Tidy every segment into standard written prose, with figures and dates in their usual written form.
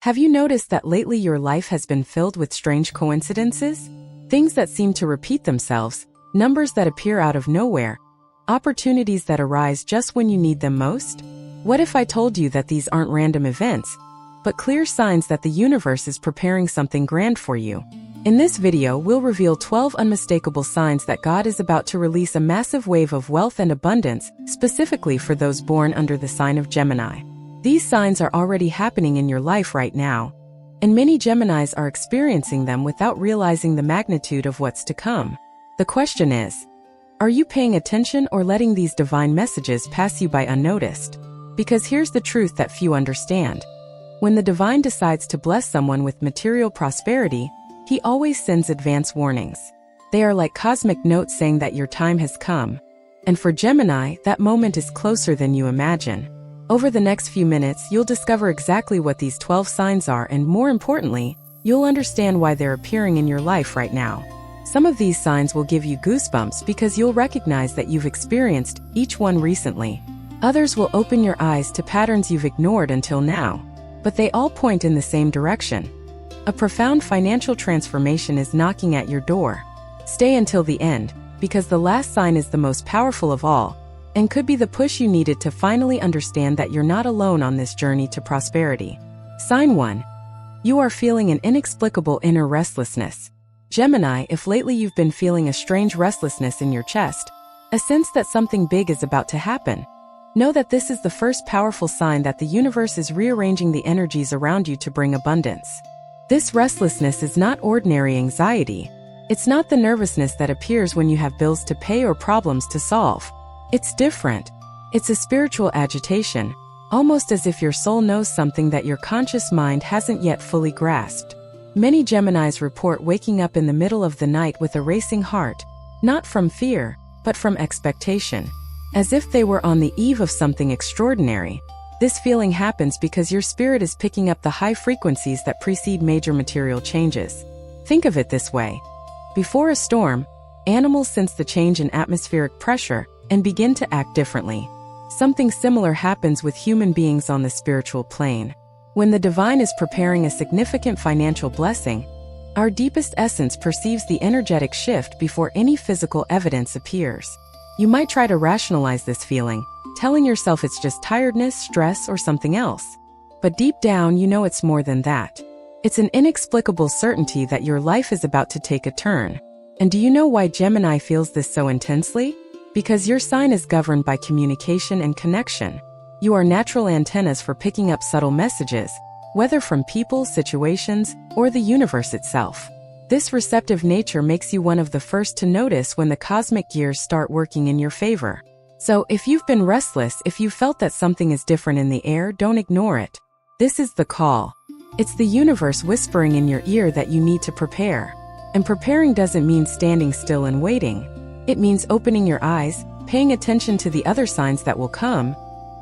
Have you noticed that lately your life has been filled with strange coincidences? Things that seem to repeat themselves, numbers that appear out of nowhere, opportunities that arise just when you need them most? What if I told you that these aren't random events, but clear signs that the universe is preparing something grand for you? In this video, we'll reveal 12 unmistakable signs that God is about to release a massive wave of wealth and abundance, specifically for those born under the sign of Gemini. These signs are already happening in your life right now, and many Geminis are experiencing them without realizing the magnitude of what's to come. The question is, are you paying attention or letting these divine messages pass you by unnoticed? Because here's the truth that few understand. When the divine decides to bless someone with material prosperity, he always sends advance warnings. They are like cosmic notes saying that your time has come. And for Gemini, that moment is closer than you imagine. Over the next few minutes, you'll discover exactly what these 12 signs are, and more importantly, you'll understand why they're appearing in your life right now. Some of these signs will give you goosebumps because you'll recognize that you've experienced each one recently. Others will open your eyes to patterns you've ignored until now. But they all point in the same direction. A profound financial transformation is knocking at your door. Stay until the end, because the last sign is the most powerful of all, and could be the push you needed to finally understand that you're not alone on this journey to prosperity. Sign 1. You are feeling an inexplicable inner restlessness. Gemini, if lately you've been feeling a strange restlessness in your chest, a sense that something big is about to happen, know that this is the first powerful sign that the universe is rearranging the energies around you to bring abundance. This restlessness is not ordinary anxiety. It's not the nervousness that appears when you have bills to pay or problems to solve. It's different. It's a spiritual agitation, almost as if your soul knows something that your conscious mind hasn't yet fully grasped. Many Geminis report waking up in the middle of the night with a racing heart, not from fear, but from expectation, as if they were on the eve of something extraordinary. This feeling happens because your spirit is picking up the high frequencies that precede major material changes. Think of it this way. Before a storm, animals sense the change in atmospheric pressure and begin to act differently. Something similar happens with human beings on the spiritual plane. When the divine is preparing a significant financial blessing, our deepest essence perceives the energetic shift before any physical evidence appears. You might try to rationalize this feeling, telling yourself it's just tiredness, stress, or something else. But deep down, you know it's more than that. It's an inexplicable certainty that your life is about to take a turn. And do you know why Gemini feels this so intensely? Because your sign is governed by communication and connection. You are natural antennas for picking up subtle messages, whether from people, situations, or the universe itself. This receptive nature makes you one of the first to notice when the cosmic gears start working in your favor. So if you've been restless, if you felt that something is different in the air, don't ignore it. This is the call. It's the universe whispering in your ear that you need to prepare. And preparing doesn't mean standing still and waiting. It means opening your eyes, paying attention to the other signs that will come,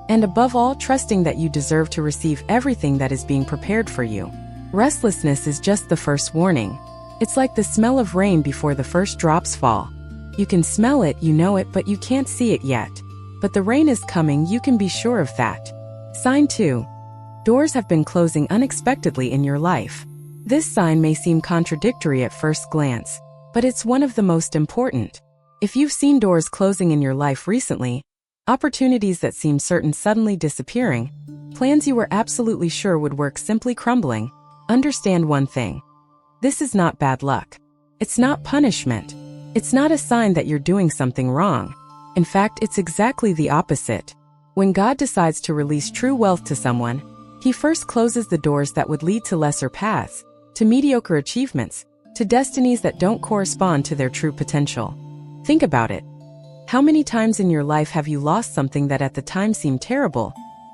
and above all, trusting that you deserve to receive everything that is being prepared for you. Restlessness is just the first warning. It's like the smell of rain before the first drops fall. You can smell it, you know it, but you can't see it yet. But the rain is coming, you can be sure of that. Sign 2. Doors have been closing unexpectedly in your life. This sign may seem contradictory at first glance, but it's one of the most important. If you've seen doors closing in your life recently, opportunities that seem certain suddenly disappearing, plans you were absolutely sure would work simply crumbling, understand one thing. This is not bad luck. It's not punishment. It's not a sign that you're doing something wrong. In fact, it's exactly the opposite. When God decides to release true wealth to someone, He first closes the doors that would lead to lesser paths, to mediocre achievements, to destinies that don't correspond to their true potential. Think about it. How many times in your life have you lost something that at the time seemed terrible,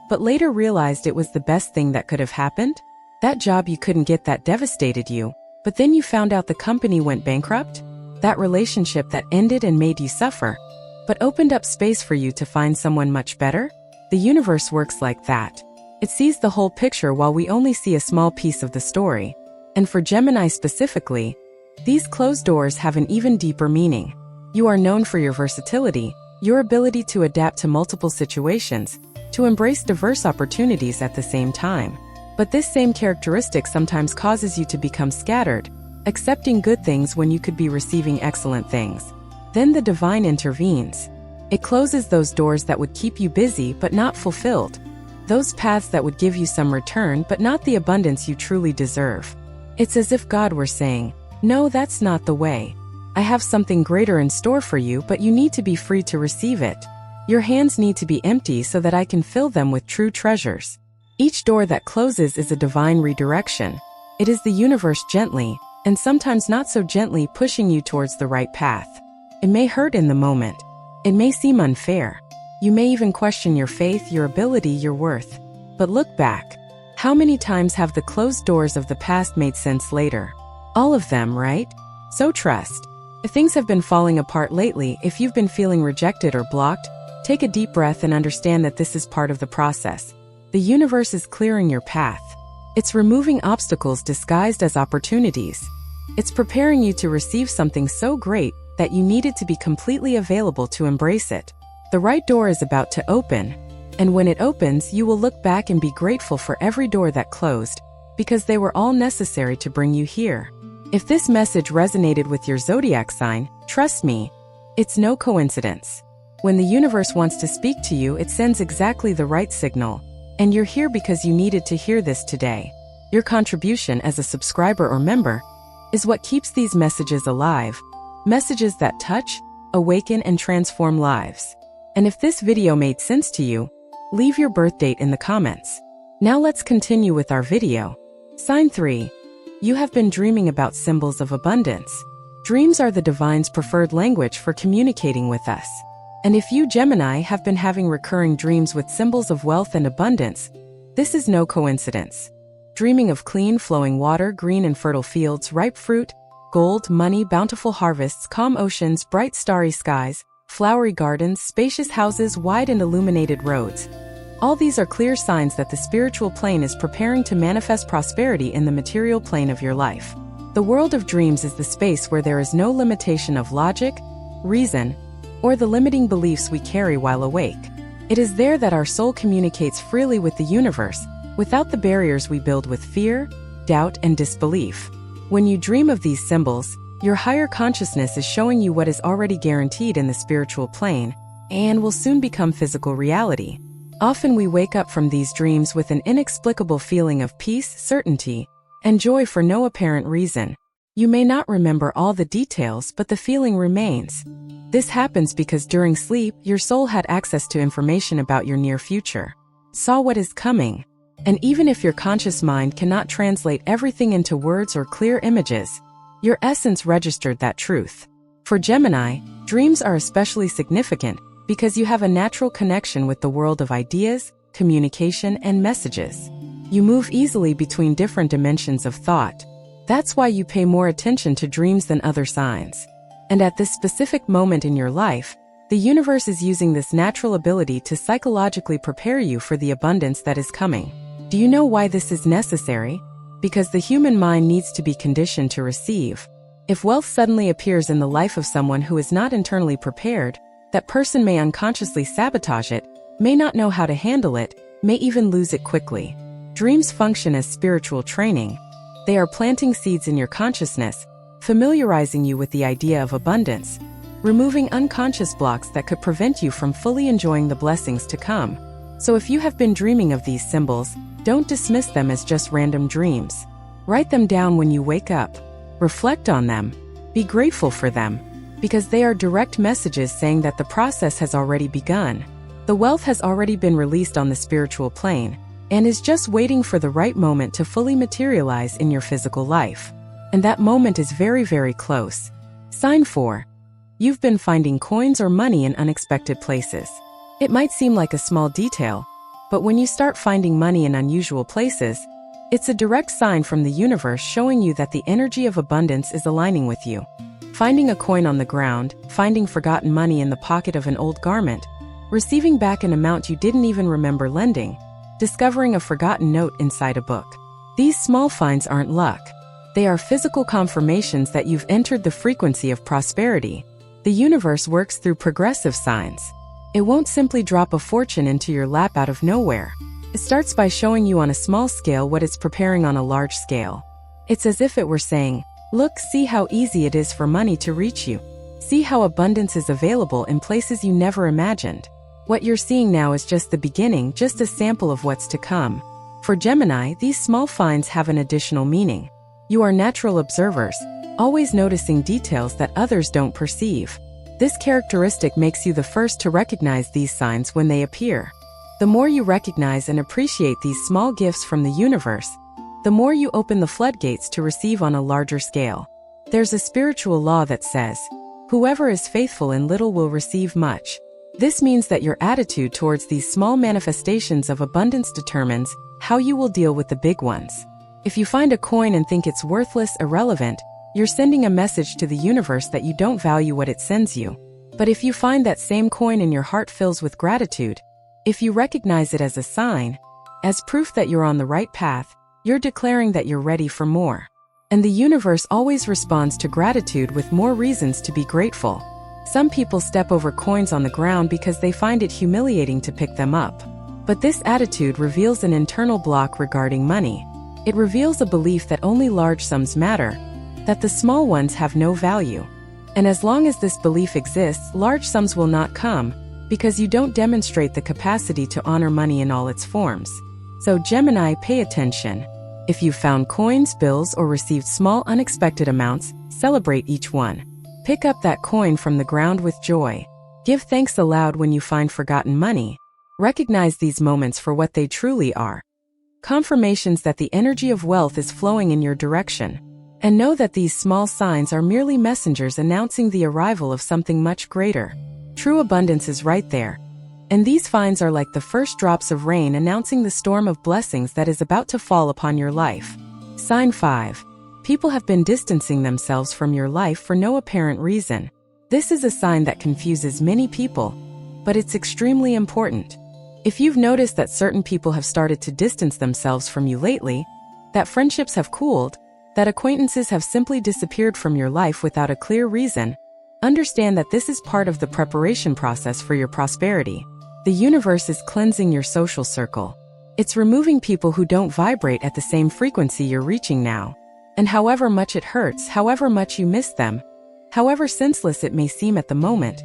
but later realized it was the best thing that could have happened? That job you couldn't get that devastated you, but then you found out the company went bankrupt? That relationship that ended and made you suffer, but opened up space for you to find someone much better? The universe works like that. It sees the whole picture while we only see a small piece of the story. And for Gemini specifically, these closed doors have an even deeper meaning. You are known for your versatility, your ability to adapt to multiple situations, to embrace diverse opportunities at the same time. But this same characteristic sometimes causes you to become scattered, accepting good things when you could be receiving excellent things. Then the divine intervenes. It closes those doors that would keep you busy but not fulfilled. Those paths that would give you some return but not the abundance you truly deserve. It's as if God were saying, "No, that's not the way. I have something greater in store for you, but you need to be free to receive it. Your hands need to be empty so that I can fill them with true treasures." Each door that closes is a divine redirection. It is the universe gently, and sometimes not so gently, pushing you towards the right path. It may hurt in the moment. It may seem unfair. You may even question your faith, your ability, your worth. But look back. How many times have the closed doors of the past made sense later? All of them, right? So trust. If things have been falling apart lately, if you've been feeling rejected or blocked, take a deep breath and understand that this is part of the process. The universe is clearing your path. It's removing obstacles disguised as opportunities. It's preparing you to receive something so great that you needed to be completely available to embrace it. The right door is about to open, and when it opens, you will look back and be grateful for every door that closed, because they were all necessary to bring you here. If this message resonated with your zodiac sign, trust me, it's no coincidence. When the universe wants to speak to you, it sends exactly the right signal, and you're here because you needed to hear this today. Your contribution as a subscriber or member is what keeps these messages alive. Messages that touch, awaken, and transform lives. And if this video made sense to you, leave your birth date in the comments. Now let's continue with our video. Sign 3. You have been dreaming about symbols of abundance. Dreams are the divine's preferred language for communicating with us. And if you, Gemini, have been having recurring dreams with symbols of wealth and abundance, this is no coincidence. Dreaming of clean, flowing water, green and fertile fields, ripe fruit, gold, money, bountiful harvests, calm oceans, bright starry skies, flowery gardens, spacious houses, wide and illuminated roads. All these are clear signs that the spiritual plane is preparing to manifest prosperity in the material plane of your life. The world of dreams is the space where there is no limitation of logic, reason, or the limiting beliefs we carry while awake. It is there that our soul communicates freely with the universe, without the barriers we build with fear, doubt, and disbelief. When you dream of these symbols, your higher consciousness is showing you what is already guaranteed in the spiritual plane, and will soon become physical reality. Often we wake up from these dreams with an inexplicable feeling of peace, certainty, and joy for no apparent reason. You may not remember all the details, but the feeling remains. This happens because during sleep, your soul had access to information about your near future, saw what is coming, and even if your conscious mind cannot translate everything into words or clear images, your essence registered that truth. For Gemini, dreams are especially significant because you have a natural connection with the world of ideas, communication, and messages. You move easily between different dimensions of thought. That's why you pay more attention to dreams than other signs. And at this specific moment in your life, the universe is using this natural ability to psychologically prepare you for the abundance that is coming. Do you know why this is necessary? Because the human mind needs to be conditioned to receive. If wealth suddenly appears in the life of someone who is not internally prepared, that person may unconsciously sabotage it, may not know how to handle it, may even lose it quickly. Dreams function as spiritual training. They are planting seeds in your consciousness, familiarizing you with the idea of abundance, removing unconscious blocks that could prevent you from fully enjoying the blessings to come. So if you have been dreaming of these symbols, don't dismiss them as just random dreams. Write them down when you wake up. Reflect on them. Be grateful for them, because they are direct messages saying that the process has already begun. The wealth has already been released on the spiritual plane, and is just waiting for the right moment to fully materialize in your physical life. And that moment is very, very close. Sign 4. You've been finding coins or money in unexpected places. It might seem like a small detail, but when you start finding money in unusual places, it's a direct sign from the universe showing you that the energy of abundance is aligning with you. Finding a coin on the ground, finding forgotten money in the pocket of an old garment, receiving back an amount you didn't even remember lending, discovering a forgotten note inside a book. These small finds aren't luck. They are physical confirmations that you've entered the frequency of prosperity. The universe works through progressive signs. It won't simply drop a fortune into your lap out of nowhere. It starts by showing you on a small scale what it's preparing on a large scale. It's as if it were saying, look, see how easy it is for money to reach you. See how abundance is available in places you never imagined. What you're seeing now is just the beginning, just a sample of what's to come. For Gemini, these small finds have an additional meaning. You are natural observers, always noticing details that others don't perceive. This characteristic makes you the first to recognize these signs when they appear. The more you recognize and appreciate these small gifts from the universe, the more you open the floodgates to receive on a larger scale. There's a spiritual law that says, whoever is faithful in little will receive much. This means that your attitude towards these small manifestations of abundance determines how you will deal with the big ones. If you find a coin and think it's worthless, irrelevant, you're sending a message to the universe that you don't value what it sends you. But if you find that same coin and your heart fills with gratitude, if you recognize it as a sign, as proof that you're on the right path, you're declaring that you're ready for more. And the universe always responds to gratitude with more reasons to be grateful. Some people step over coins on the ground because they find it humiliating to pick them up. But this attitude reveals an internal block regarding money. It reveals a belief that only large sums matter, that the small ones have no value. And as long as this belief exists, large sums will not come, because you don't demonstrate the capacity to honor money in all its forms. So Gemini, pay attention. If you've found coins, bills, or received small unexpected amounts, celebrate each one. Pick up that coin from the ground with joy. Give thanks aloud when you find forgotten money. Recognize these moments for what they truly are. Confirmations that the energy of wealth is flowing in your direction. And know that these small signs are merely messengers announcing the arrival of something much greater. True abundance is right there. And these finds are like the first drops of rain announcing the storm of blessings that is about to fall upon your life. Sign 5. People have been distancing themselves from your life for no apparent reason. This is a sign that confuses many people, but it's extremely important. If you've noticed that certain people have started to distance themselves from you lately, that friendships have cooled, that acquaintances have simply disappeared from your life without a clear reason, understand that this is part of the preparation process for your prosperity. The universe is cleansing your social circle. It's removing people who don't vibrate at the same frequency you're reaching now. And however much it hurts, however much you miss them, however senseless it may seem at the moment,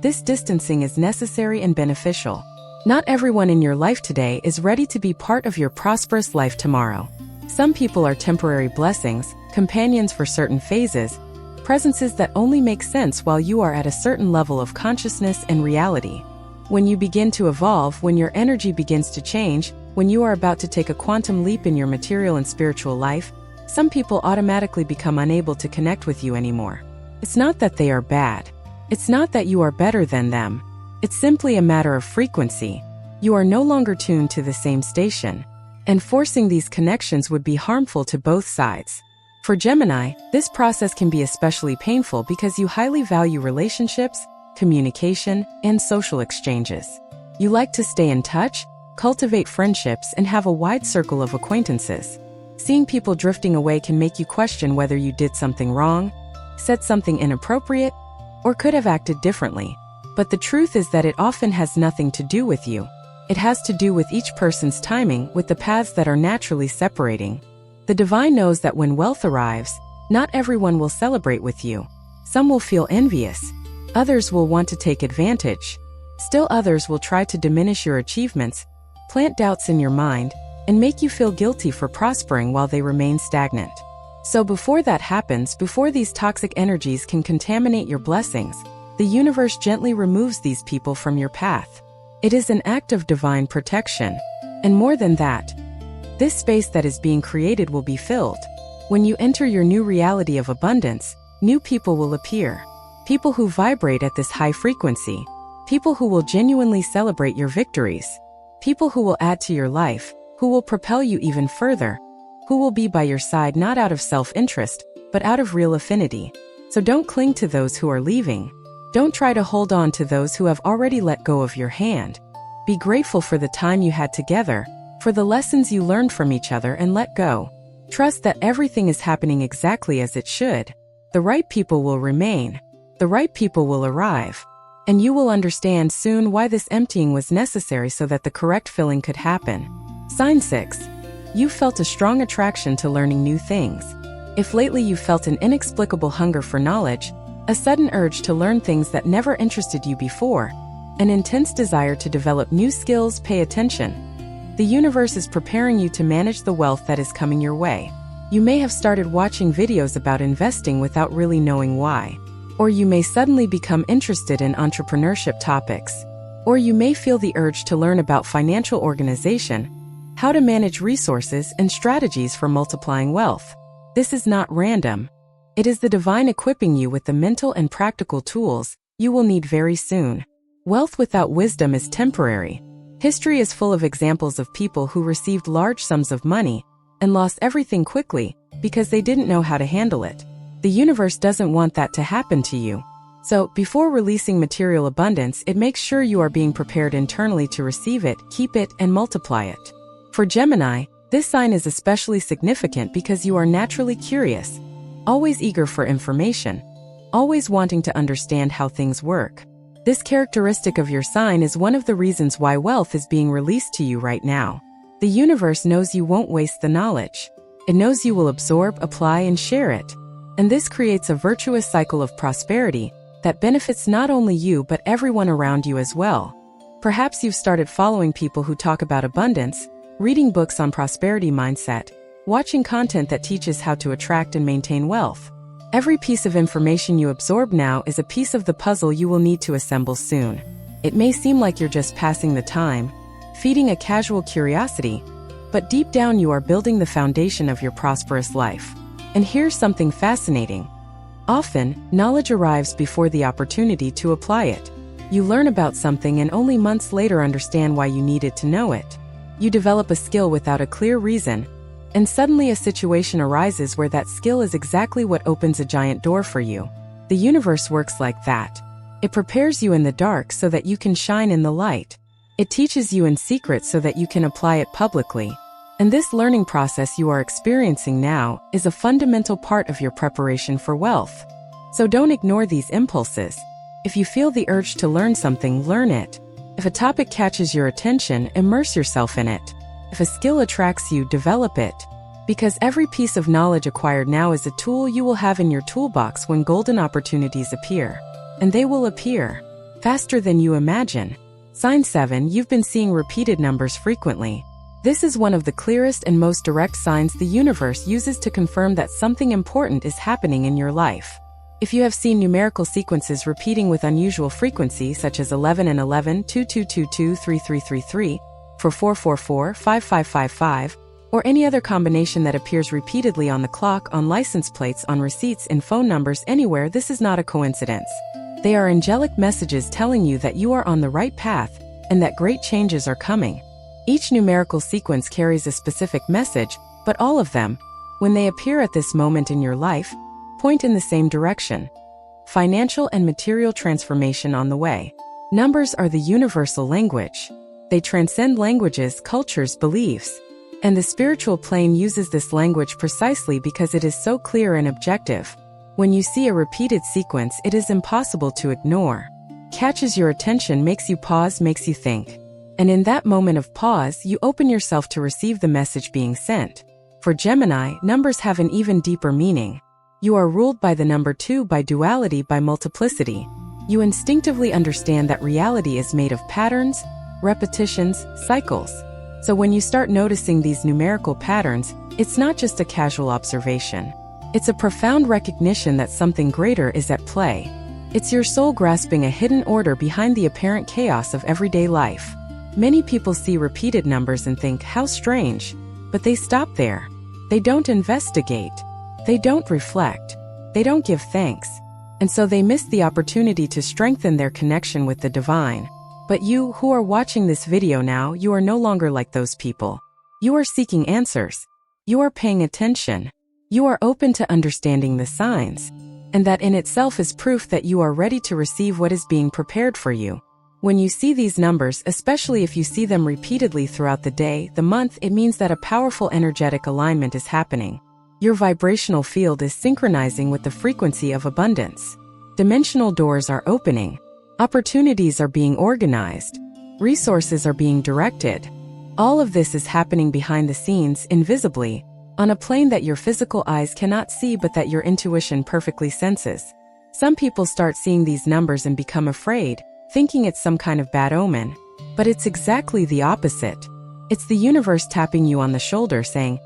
this distancing is necessary and beneficial. Not everyone in your life today is ready to be part of your prosperous life tomorrow. Some people are temporary blessings, companions for certain phases, presences that only make sense while you are at a certain level of consciousness and reality. When you begin to evolve, when your energy begins to change, when you are about to take a quantum leap in your material and spiritual life, some people automatically become unable to connect with you anymore. It's not that they are bad. It's not that you are better than them. It's simply a matter of frequency. You are no longer tuned to the same station. And forcing these connections would be harmful to both sides. For Gemini, this process can be especially painful because you highly value relationships, communication, and social exchanges. You like to stay in touch, cultivate friendships, and have a wide circle of acquaintances. Seeing people drifting away can make you question whether you did something wrong, said something inappropriate, or could have acted differently. But the truth is that it often has nothing to do with you. It has to do with each person's timing, with the paths that are naturally separating. The divine knows that when wealth arrives, not everyone will celebrate with you. Some will feel envious. Others will want to take advantage. Still others will try to diminish your achievements, plant doubts in your mind, and make you feel guilty for prospering while they remain stagnant. So before that happens, before these toxic energies can contaminate your blessings, the universe gently removes these people from your path. It is an act of divine protection. And more than that, this space that is being created will be filled. When you enter your new reality of abundance, new people will appear. People who vibrate at this high frequency. People who will genuinely celebrate your victories. People who will add to your life, who will propel you even further, who will be by your side not out of self-interest, but out of real affinity. So don't cling to those who are leaving. Don't try to hold on to those who have already let go of your hand. Be grateful for the time you had together, for the lessons you learned from each other, and let go. Trust that everything is happening exactly as it should. The right people will remain. The right people will arrive. And you will understand soon why this emptying was necessary so that the correct filling could happen. Sign 6. You've felt a strong attraction to learning new things. If lately you've felt an inexplicable hunger for knowledge, a sudden urge to learn things that never interested you before, an intense desire to develop new skills, pay attention. The universe is preparing you to manage the wealth that is coming your way. You may have started watching videos about investing without really knowing why. Or you may suddenly become interested in entrepreneurship topics. Or you may feel the urge to learn about financial organization, how to manage resources, and strategies for multiplying wealth. This is not random. It is the divine equipping you with the mental and practical tools you will need very soon. Wealth without wisdom is temporary. History is full of examples of people who received large sums of money and lost everything quickly because they didn't know how to handle it. The universe doesn't want that to happen to you. So, before releasing material abundance, it makes sure you are being prepared internally to receive it, keep it, and multiply it. For Gemini, this sign is especially significant because you are naturally curious, always eager for information, always wanting to understand how things work. This characteristic of your sign is one of the reasons why wealth is being released to you right now. The universe knows you won't waste the knowledge. It knows you will absorb, apply, and share it. And this creates a virtuous cycle of prosperity that benefits not only you but everyone around you as well. Perhaps you've started following people who talk about abundance, reading books on prosperity mindset, watching content that teaches how to attract and maintain wealth. Every piece of information you absorb now is a piece of the puzzle you will need to assemble soon. It may seem like you're just passing the time, feeding a casual curiosity, but deep down you are building the foundation of your prosperous life. And here's something fascinating. Often, knowledge arrives before the opportunity to apply it. You learn about something and only months later understand why you needed to know it. You develop a skill without a clear reason, and suddenly a situation arises where that skill is exactly what opens a giant door for you. The universe works like that. It prepares you in the dark so that you can shine in the light. It teaches you in secret so that you can apply it publicly. And this learning process you are experiencing now is a fundamental part of your preparation for wealth. So don't ignore these impulses. If you feel the urge to learn something, learn it. If a topic catches your attention, immerse yourself in it. If a skill attracts you, develop it. Because every piece of knowledge acquired now is a tool you will have in your toolbox when golden opportunities appear. And they will appear faster than you imagine. Sign 7. You've been seeing repeated numbers frequently. This is one of the clearest and most direct signs the universe uses to confirm that something important is happening in your life. If you have seen numerical sequences repeating with unusual frequency, such as 11 and 11, 2222, 3333, 4444, 5555, or any other combination that appears repeatedly on the clock, on license plates, on receipts, in phone numbers, anywhere, this is not a coincidence. They are angelic messages telling you that you are on the right path and that great changes are coming. Each numerical sequence carries a specific message, but all of them, when they appear at this moment in your life, point in the same direction. Financial and material transformation on the way. Numbers are the universal language. They transcend languages, cultures, beliefs. And the spiritual plane uses this language precisely because it is so clear and objective. When you see a repeated sequence, it is impossible to ignore. Catches your attention, makes you pause, makes you think. And in that moment of pause, you open yourself to receive the message being sent. For Gemini, numbers have an even deeper meaning. You are ruled by the number 2, by duality, by multiplicity. You instinctively understand that reality is made of patterns, repetitions, cycles. So when you start noticing these numerical patterns, it's not just a casual observation. It's a profound recognition that something greater is at play. It's your soul grasping a hidden order behind the apparent chaos of everyday life. Many people see repeated numbers and think, how strange, but they stop there. They don't investigate. They don't reflect. They don't give thanks. And so they miss the opportunity to strengthen their connection with the divine. But you, who are watching this video now, you are no longer like those people. You are seeking answers. You are paying attention. You are open to understanding the signs. And that in itself is proof that you are ready to receive what is being prepared for you. When you see these numbers, especially if you see them repeatedly throughout the day, the month, it means that a powerful energetic alignment is happening. Your vibrational field is synchronizing with the frequency of abundance. Dimensional doors are opening. Opportunities are being organized. Resources are being directed. All of this is happening behind the scenes, invisibly, on a plane that your physical eyes cannot see but that your intuition perfectly senses. Some people start seeing these numbers and become afraid, thinking it's some kind of bad omen. But it's exactly the opposite. It's the universe tapping you on the shoulder saying,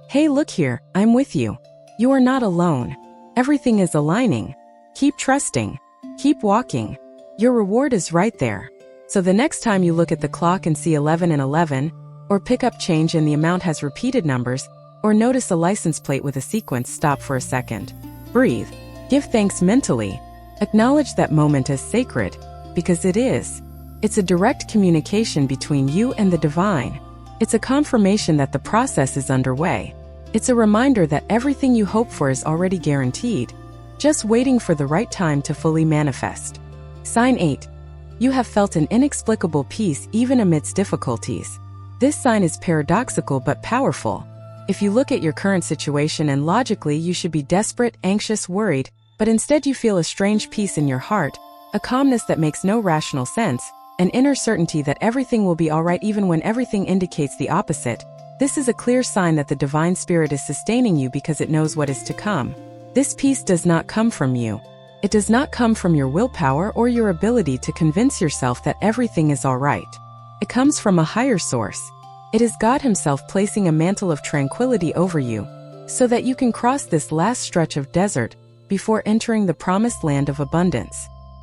"Hey, look here, I'm with you. You are not alone. Everything is aligning. Keep trusting. Keep walking. Your reward is right there." So the next time you look at the clock and see 11 and 11, or pick up change and the amount has repeated numbers, or notice a license plate with a sequence, stop for a second. Breathe. Give thanks mentally. Acknowledge that moment as sacred, because it is. It's a direct communication between you and the divine. It's a confirmation that the process is underway. It's a reminder that everything you hope for is already guaranteed, just waiting for the right time to fully manifest. Sign 8. You have felt an inexplicable peace even amidst difficulties. This sign is paradoxical but powerful. If you look at your current situation and logically you should be desperate, anxious, worried, but instead you feel a strange peace in your heart, a calmness that makes no rational sense, an inner certainty that everything will be alright even when everything indicates the opposite, this is a clear sign that the divine spirit is sustaining you because it knows what is to come. This peace does not come from you. It does not come from your willpower or your ability to convince yourself that everything is alright. It comes from a higher source. It is God Himself placing a mantle of tranquility over you, so that you can cross this last stretch of desert before entering the promised land of abundance.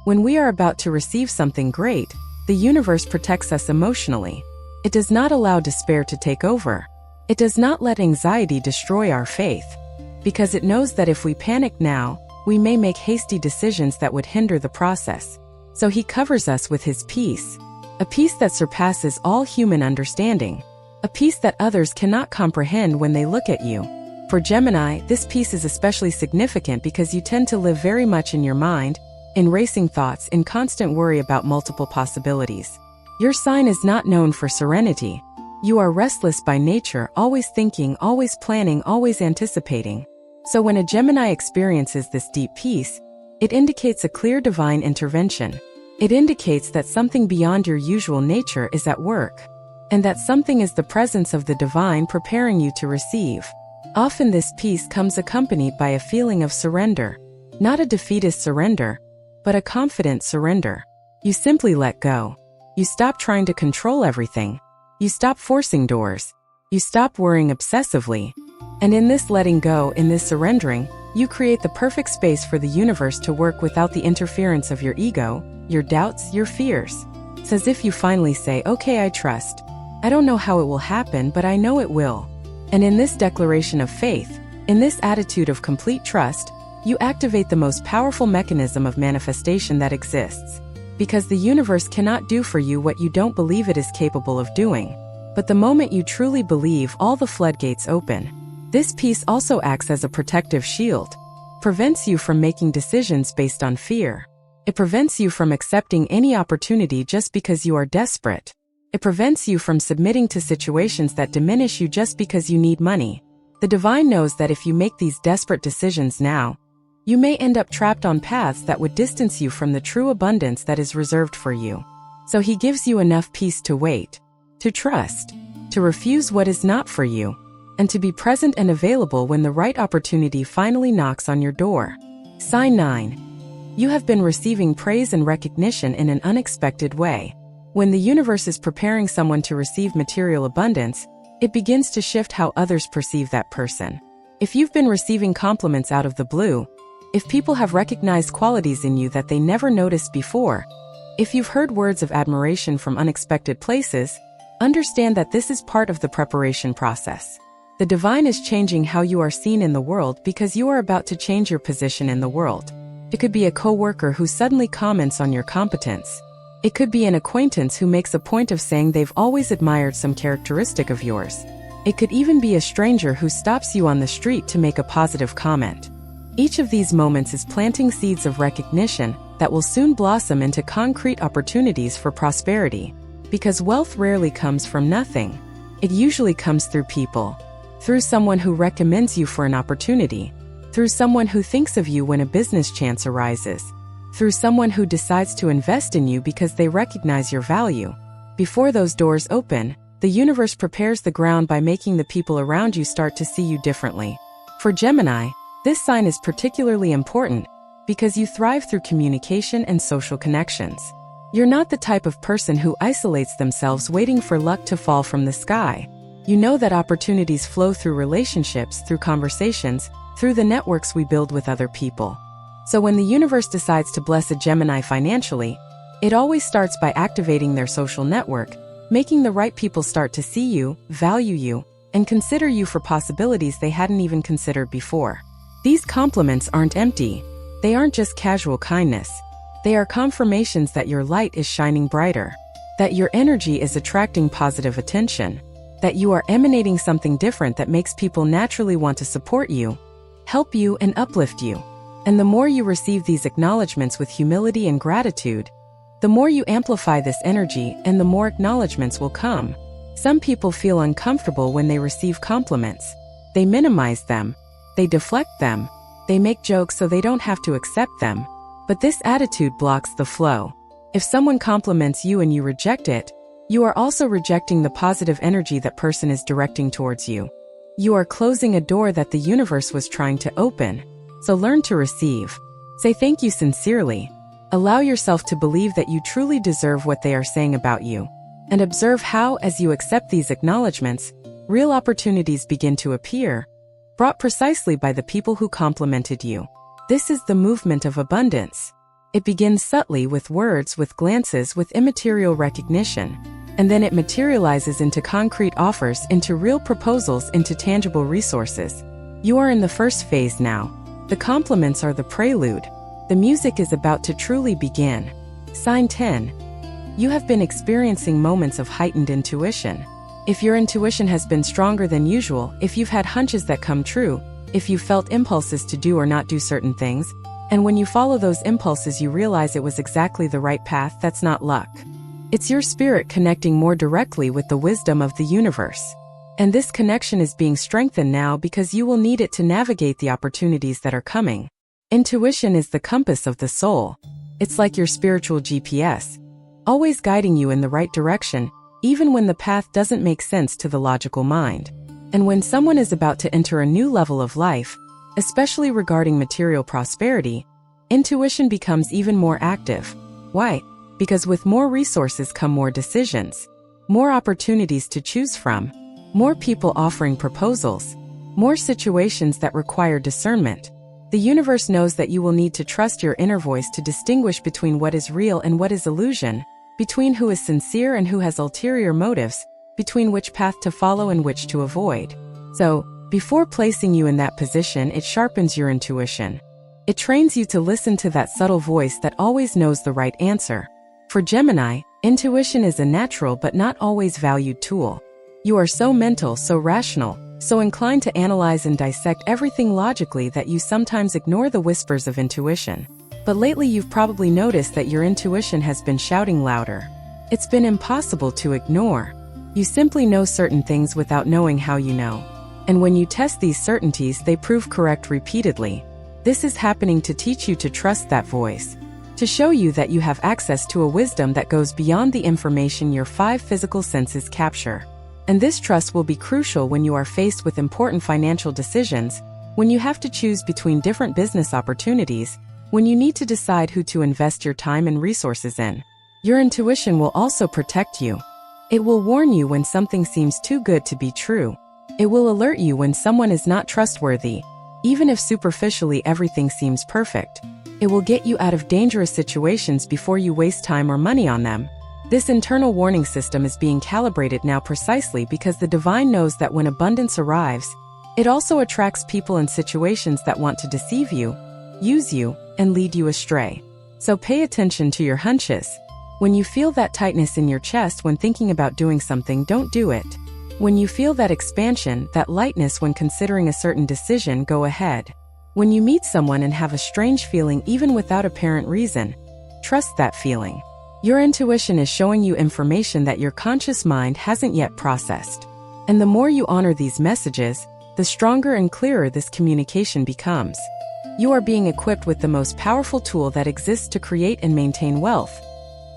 When we are about to receive something great, the universe protects us emotionally. It does not allow despair to take over. It does not let anxiety destroy our faith, because it knows that if we panic now, we may make hasty decisions that would hinder the process. So He covers us with His peace, a peace that surpasses all human understanding, a peace that others cannot comprehend when they look at you. For Gemini, this peace is especially significant because you tend to live very much in your mind, in racing thoughts, in constant worry about multiple possibilities. Your sign is not known for serenity. You are restless by nature, always thinking, always planning, always anticipating. So when a Gemini experiences this deep peace, it indicates a clear divine intervention. It indicates that something beyond your usual nature is at work, and that something is the presence of the divine preparing you to receive. Often this peace comes accompanied by a feeling of surrender, not a defeatist surrender, but a confident surrender. You simply let go. You stop trying to control everything. You stop forcing doors. You stop worrying obsessively. And in this letting go, in this surrendering, you create the perfect space for the universe to work without the interference of your ego, your doubts, your fears. It's as if you finally say, "Okay, I trust. I don't know how it will happen, but I know it will." And in this declaration of faith, in this attitude of complete trust, you activate the most powerful mechanism of manifestation that exists. Because the universe cannot do for you what you don't believe it is capable of doing. But the moment you truly believe, all the floodgates open. This peace also acts as a protective shield, prevents you from making decisions based on fear. It prevents you from accepting any opportunity just because you are desperate. It prevents you from submitting to situations that diminish you just because you need money. The divine knows that if you make these desperate decisions now, you may end up trapped on paths that would distance you from the true abundance that is reserved for you. So He gives you enough peace to wait, to trust, to refuse what is not for you, and to be present and available when the right opportunity finally knocks on your door. Sign 9. You have been receiving praise and recognition in an unexpected way. When the universe is preparing someone to receive material abundance, it begins to shift how others perceive that person. If you've been receiving compliments out of the blue, if people have recognized qualities in you that they never noticed before, if you've heard words of admiration from unexpected places, understand that this is part of the preparation process. The divine is changing how you are seen in the world because you are about to change your position in the world. It could be a coworker who suddenly comments on your competence. It could be an acquaintance who makes a point of saying they've always admired some characteristic of yours. It could even be a stranger who stops you on the street to make a positive comment. Each of these moments is planting seeds of recognition that will soon blossom into concrete opportunities for prosperity. Because wealth rarely comes from nothing. It usually comes through people. Through someone who recommends you for an opportunity. Through someone who thinks of you when a business chance arises. Through someone who decides to invest in you because they recognize your value. Before those doors open, The universe prepares the ground by making the people around you start to see you differently. For Gemini, this sign is particularly important because you thrive through communication and social connections. You're not the type of person who isolates themselves waiting for luck to fall from the sky. You know that opportunities flow through relationships, through conversations, through the networks we build with other people. So when the universe decides to bless a Gemini financially, it always starts by activating their social network, making the right people start to see you, value you, and consider you for possibilities they hadn't even considered before. These compliments aren't empty. They aren't just casual kindness. They are confirmations that your light is shining brighter, that your energy is attracting positive attention, that you are emanating something different that makes people naturally want to support you, help you, and uplift you. And the more you receive these acknowledgments with humility and gratitude, the more you amplify this energy and the more acknowledgments will come. Some people feel uncomfortable when they receive compliments. They minimize them. They deflect them. They make jokes so they don't have to accept them. But this attitude blocks the flow. If someone compliments you and you reject it, you are also rejecting the positive energy that person is directing towards you. You are closing a door that the universe was trying to open. So learn to receive. Say thank you sincerely. Allow yourself to believe that you truly deserve what they are saying about you. And observe how, as you accept these acknowledgments, real opportunities begin to appear, brought precisely by the people who complimented you. This is the movement of abundance. It begins subtly with words, with glances, with immaterial recognition, and then it materializes into concrete offers, into real proposals, into tangible resources. You are in the first phase now. The compliments are the prelude. The music is about to truly begin. Sign 10. You have been experiencing moments of heightened intuition. If your intuition has been stronger than usual, if you've had hunches that come true, if you felt impulses to do or not do certain things, and when you follow those impulses you realize it was exactly the right path, that's not luck. It's your spirit connecting more directly with the wisdom of the universe. And this connection is being strengthened now because you will need it to navigate the opportunities that are coming. Intuition is the compass of the soul. It's like your spiritual GPS, always guiding you in the right direction, even when the path doesn't make sense to the logical mind. And when someone is about to enter a new level of life, especially regarding material prosperity, intuition becomes even more active. Why? Because with more resources come more decisions, more opportunities to choose from, more people offering proposals, more situations that require discernment. The universe knows that you will need to trust your inner voice to distinguish between what is real and what is illusion, between who is sincere and who has ulterior motives, between which path to follow and which to avoid. So, before placing you in that position, it sharpens your intuition. It trains you to listen to that subtle voice that always knows the right answer. For Gemini, intuition is a natural but not always valued tool. You are so mental, so rational, so inclined to analyze and dissect everything logically that you sometimes ignore the whispers of intuition. But lately you've probably noticed that your intuition has been shouting louder. It's been impossible to ignore. You simply know certain things without knowing how you know. And when you test these certainties, they prove correct repeatedly. This is happening to teach you to trust that voice, to show you that you have access to a wisdom that goes beyond the information your 5 physical senses capture. And this trust will be crucial when you are faced with important financial decisions, when you have to choose between different business opportunities, when you need to decide who to invest your time and resources in. Your intuition will also protect you. It will warn you when something seems too good to be true. It will alert you when someone is not trustworthy, even if superficially everything seems perfect. It will get you out of dangerous situations before you waste time or money on them. This internal warning system is being calibrated now precisely because the divine knows that when abundance arrives, it also attracts people and situations that want to deceive you, use you, and lead you astray. So pay attention to your hunches. When you feel that tightness in your chest when thinking about doing something, don't do it. When you feel that expansion, that lightness when considering a certain decision, go ahead. When you meet someone and have a strange feeling even without apparent reason, trust that feeling. Your intuition is showing you information that your conscious mind hasn't yet processed. And the more you honor these messages, the stronger and clearer this communication becomes. You are being equipped with the most powerful tool that exists to create and maintain wealth.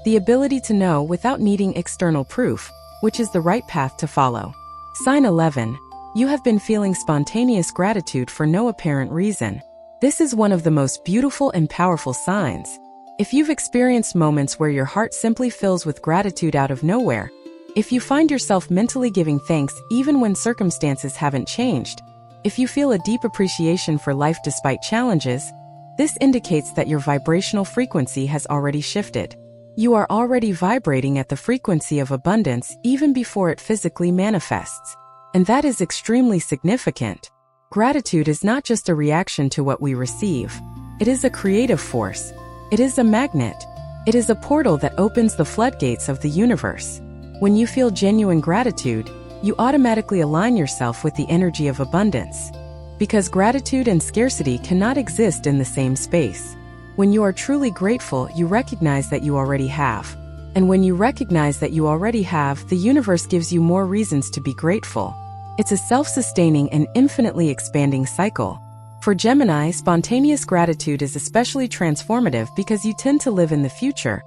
The ability to know without needing external proof. which is the right path to follow. Sign 11. You have been feeling spontaneous gratitude for no apparent reason. This is one of the most beautiful and powerful signs. If you've experienced moments where your heart simply fills with gratitude out of nowhere, if you find yourself mentally giving thanks even when circumstances haven't changed, if you feel a deep appreciation for life despite challenges, this indicates that your vibrational frequency has already shifted. You are already vibrating at the frequency of abundance even before it physically manifests. And that is extremely significant. Gratitude is not just a reaction to what we receive. It is a creative force. It is a magnet. It is a portal that opens the floodgates of the universe. When you feel genuine gratitude, you automatically align yourself with the energy of abundance. Because gratitude and scarcity cannot exist in the same space. When you are truly grateful, you recognize that you already have. And when you recognize that you already have, the universe gives you more reasons to be grateful. It's a self-sustaining and infinitely expanding cycle. For Gemini, spontaneous gratitude is especially transformative because you tend to live in the future,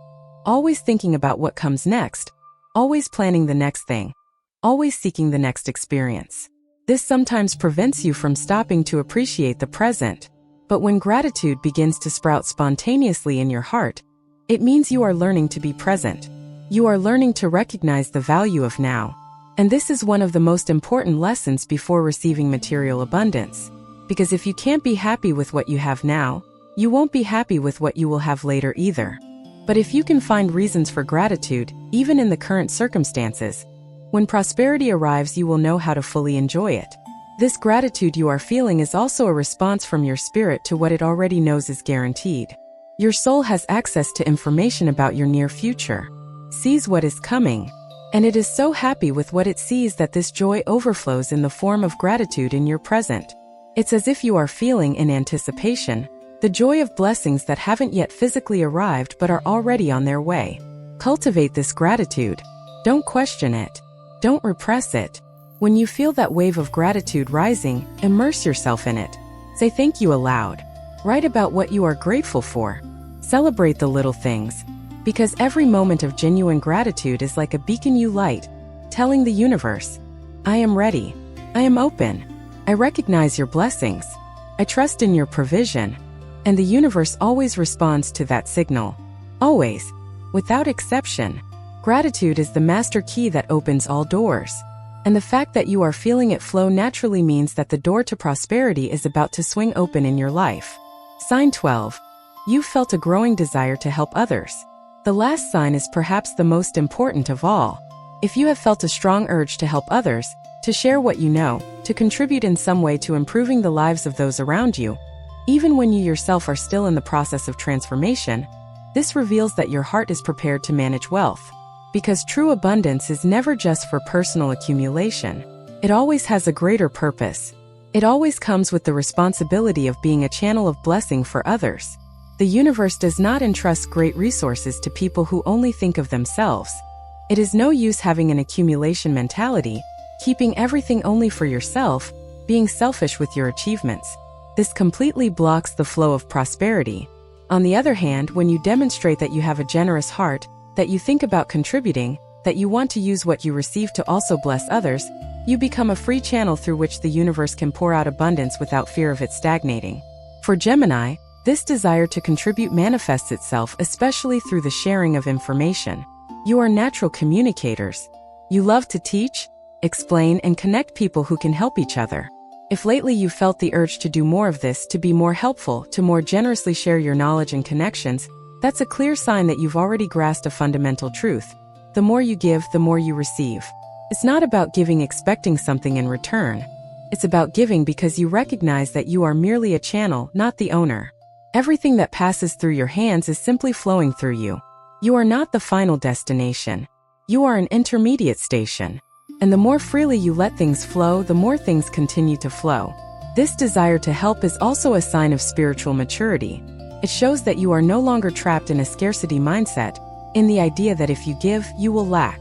always thinking about what comes next, always planning the next thing, always seeking the next experience. This sometimes prevents you from stopping to appreciate the present. But when gratitude begins to sprout spontaneously in your heart, it means you are learning to be present. You are learning to recognize the value of now. And this is one of the most important lessons before receiving material abundance. Because if you can't be happy with what you have now, you won't be happy with what you will have later either. But if you can find reasons for gratitude, even in the current circumstances, when prosperity arrives, you will know how to fully enjoy it. This gratitude you are feeling is also a response from your spirit to what it already knows is guaranteed. Your soul has access to information about your near future, sees what is coming, and it is so happy with what it sees that this joy overflows in the form of gratitude in your present. It's as if you are feeling in anticipation the joy of blessings that haven't yet physically arrived but are already on their way. Cultivate this gratitude. Don't question it. Don't repress it. When you feel that wave of gratitude rising, immerse yourself in it. Say thank you aloud. Write about what you are grateful for. Celebrate the little things. Because every moment of genuine gratitude is like a beacon you light, telling the universe, I am ready. I am open. I recognize your blessings. I trust in your provision. And the universe always responds to that signal. Always. Without exception. Gratitude is the master key that opens all doors. And the fact that you are feeling it flow naturally means that the door to prosperity is about to swing open in your life. Sign 12. You've felt a growing desire to help others. The last sign is perhaps the most important of all. If you have felt a strong urge to help others, to share what you know, to contribute in some way to improving the lives of those around you, even when you yourself are still in the process of transformation, this reveals that your heart is prepared to manage wealth. Because true abundance is never just for personal accumulation. It always has a greater purpose. It always comes with the responsibility of being a channel of blessing for others. The universe does not entrust great resources to people who only think of themselves. It is no use having an accumulation mentality, keeping everything only for yourself, being selfish with your achievements. This completely blocks the flow of prosperity. On the other hand, when you demonstrate that you have a generous heart, that you think about contributing, that you want to use what you receive to also bless others, you become a free channel through which the universe can pour out abundance without fear of it stagnating. For Gemini, this desire to contribute manifests itself especially through the sharing of information. You are natural communicators. You love to teach, explain, and connect people who can help each other. If lately you felt the urge to do more of this, to be more helpful, to more generously share your knowledge and connections, that's a clear sign that you've already grasped a fundamental truth. The more you give, the more you receive. It's not about giving expecting something in return. It's about giving because you recognize that you are merely a channel, not the owner. Everything that passes through your hands is simply flowing through you. You are not the final destination. You are an intermediate station. And the more freely you let things flow, the more things continue to flow. This desire to help is also a sign of spiritual maturity. It shows that you are no longer trapped in a scarcity mindset, in the idea that if you give, you will lack.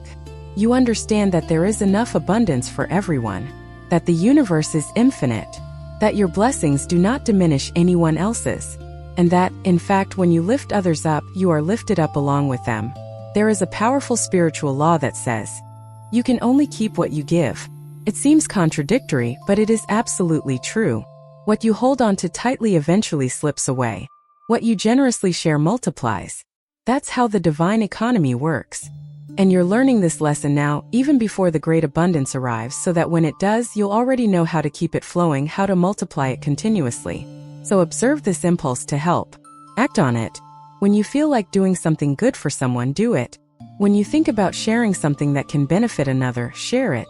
You understand that there is enough abundance for everyone, that the universe is infinite, that your blessings do not diminish anyone else's, and that, in fact, when you lift others up, you are lifted up along with them. There is a powerful spiritual law that says, You can only keep what you give. It seems contradictory, but it is absolutely true. What you hold on to tightly eventually slips away. What you generously share multiplies. That's how the divine economy works. And you're learning this lesson now, even before the great abundance arrives, so that when it does, you'll already know how to keep it flowing, how to multiply it continuously. So observe this impulse to help. Act on it. When you feel like doing something good for someone, do it. When you think about sharing something that can benefit another, share it.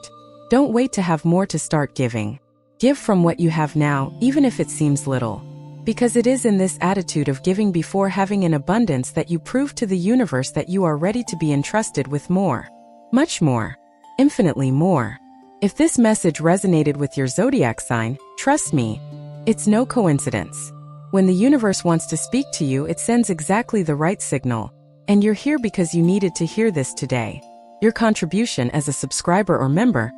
Don't wait to have more to start giving. Give from what you have now, even if it seems little. Because it is in this attitude of giving before having an abundance that you prove to the universe that you are ready to be entrusted with more. Much more. Infinitely more. If this message resonated with your zodiac sign, trust me, it's no coincidence. When the universe wants to speak to you, it sends exactly the right signal. And you're here because you needed to hear this today. Your contribution as a subscriber or member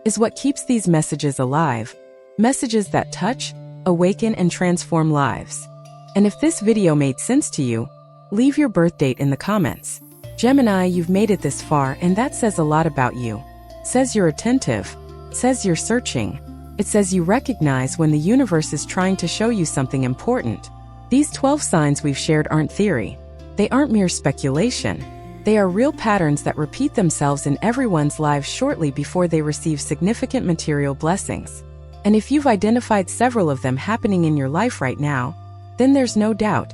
is what keeps these messages alive. Messages that touch, awaken, and transform lives. And if this video made sense to you, leave your birth date in the comments. Gemini, you've made it this far, and that says a lot about you. Says you're attentive. Says you're searching. It says you recognize when the universe is trying to show you something important. These 12 signs we've shared aren't theory. They aren't mere speculation. They are real patterns that repeat themselves in everyone's lives shortly before they receive significant material blessings. And if you've identified several of them happening in your life right now, then there's no doubt.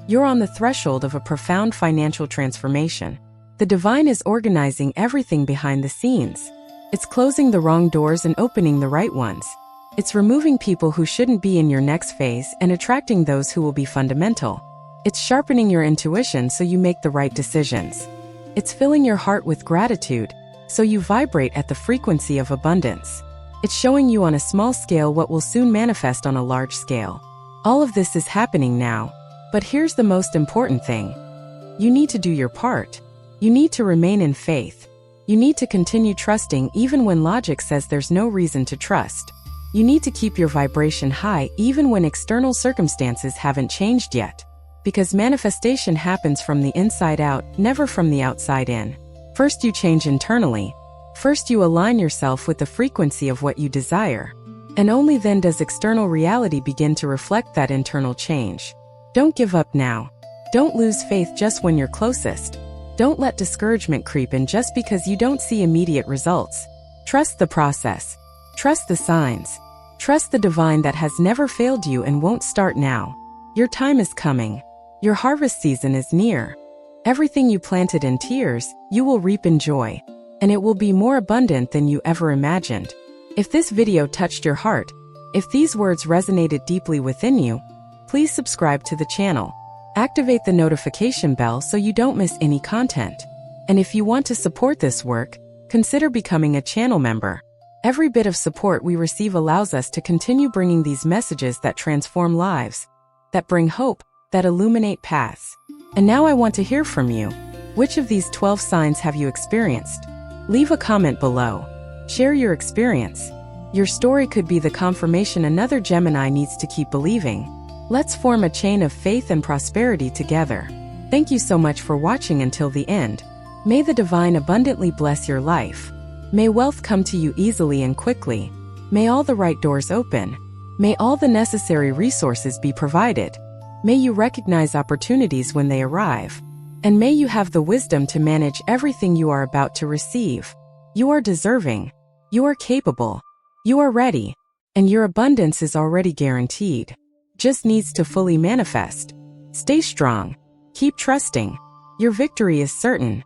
You're on the threshold of a profound financial transformation. The divine is organizing everything behind the scenes. It's closing the wrong doors and opening the right ones. It's removing people who shouldn't be in your next phase and attracting those who will be fundamental. It's sharpening your intuition so you make the right decisions. It's filling your heart with gratitude, so you vibrate at the frequency of abundance. It's showing you on a small scale what will soon manifest on a large scale. All of this is happening now. But here's the most important thing. You need to do your part. You need to remain in faith. You need to continue trusting even when logic says there's no reason to trust. You need to keep your vibration high even when external circumstances haven't changed yet. Because manifestation happens from the inside out, never from the outside in. First you change internally. First you align yourself with the frequency of what you desire. And only then does external reality begin to reflect that internal change. Don't give up now. Don't lose faith just when you're closest. Don't let discouragement creep in just because you don't see immediate results. Trust the process. Trust the signs. Trust the divine that has never failed you and won't start now. Your time is coming. Your harvest season is near. Everything you planted in tears, you will reap in joy. And it will be more abundant than you ever imagined. If this video touched your heart, if these words resonated deeply within you, please subscribe to the channel. Activate the notification bell so you don't miss any content. And if you want to support this work, consider becoming a channel member. Every bit of support we receive allows us to continue bringing these messages that transform lives, that bring hope, that illuminate paths. And now I want to hear from you. Which of these 12 signs have you experienced? Leave a comment below. Share your experience. Your story could be the confirmation another Gemini needs to keep believing. Let's form a chain of faith and prosperity together. Thank you so much for watching until the end. May the divine abundantly bless your life. May wealth come to you easily and quickly. May all the right doors open. May all the necessary resources be provided. May you recognize opportunities when they arrive. And may you have the wisdom to manage everything you are about to receive. You are deserving. You are capable. You are ready. And your abundance is already guaranteed. Just needs to fully manifest. Stay strong. Keep trusting. Your victory is certain.